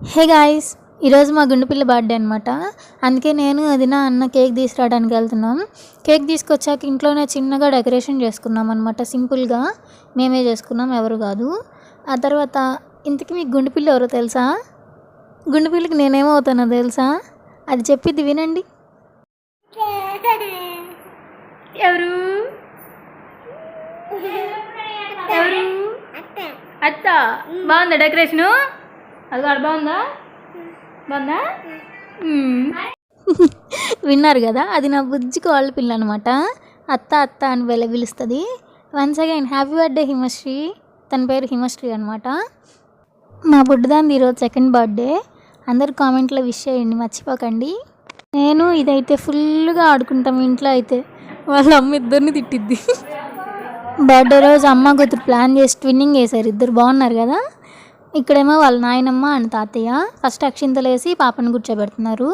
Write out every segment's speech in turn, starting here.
Hey guys, ఈరోజు మా గుండెపిల్ల birthday అనమాట. అందుకే నేను వదిన అన్న కేక్ తీసుకురావడానికి వెళ్తున్నాం. కేక్ తీసుకొచ్చాక ఇంట్లోనే చిన్నగా డెకరేషన్ చేసుకున్నాం అనమాట. సింపుల్గా మేమే చేసుకున్నాం, ఎవరు కాదు. ఆ తర్వాత ఇంతకీ మీకు గుండెపిల్ల ఎవరో తెలుసా? గుండెపిల్లకి నేనేమవుతానో తెలుసా? అది చెప్పిద్ది వినండి. ఎవరు ఎవరు అత్త. బాగుందా డెకరేషను? అది కూడా బాగుందా? విన్నారు కదా, అది నా బుజ్జికి వాళ్ళ పిల్ల అనమాట. అత్త అత్త అని పిలుస్తుంది. Once again happy birthday Himasri. తన పేరు హిమశ్రీ అనమాట. మా బుడ్డదాన్ని ఈరోజు సెకండ్ బర్త్డే. అందరు కామెంట్లో విష్ చేయండి, మర్చిపోకండి. నేను ఇదైతే ఫుల్గా ఆడుకుంటాం ఇంట్లో. అయితే వాళ్ళ అమ్మ ఇద్దరిని తిట్టిద్ది. బర్త్డే రోజు అమ్మ కూతురు ప్లాన్ చేసి ట్విన్నింగ్ వేశారు. ఇద్దరు బాగున్నారు కదా. ఇక్కడేమో వాళ్ళ నాయనమ్మ అండ్ తాతయ్య ఫస్ట్ అక్షింతలు వేసి పాపను కూర్చోబెడుతున్నారు.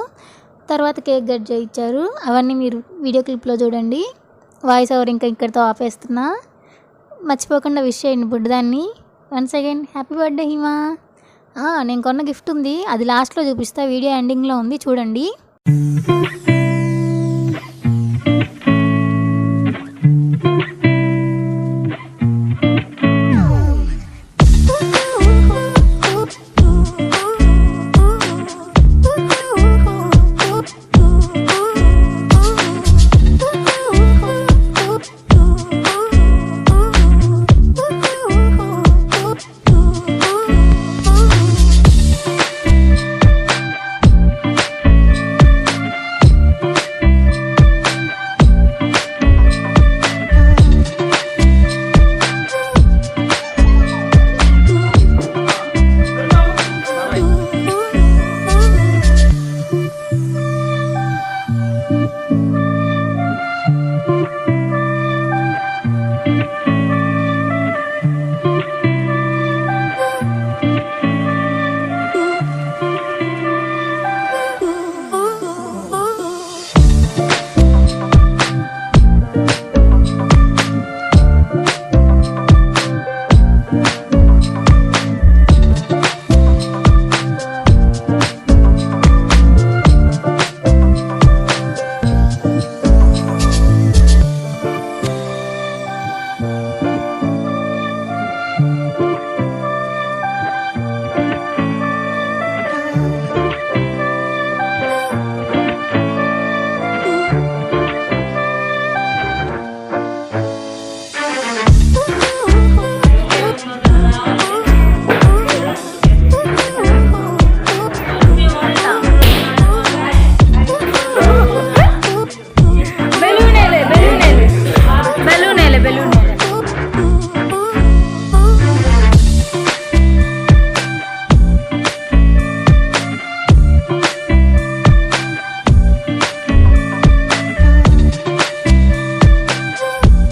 తర్వాత కేక్ కట్ చేయించారు. అవన్నీ మీరు వీడియో క్లిప్లో చూడండి. వాయిస్ ఓవర్ ఇంకా ఇక్కడితో ఆపేస్తున్నా. మర్చిపోకుండా విష్ చేయండి బుడ్డదాన్ని. Once again happy birthday Hima. నేను కొన్న గిఫ్ట్ ఉంది, అది లాస్ట్లో చూపిస్తా. వీడియో ఎండింగ్లో ఉంది, చూడండి.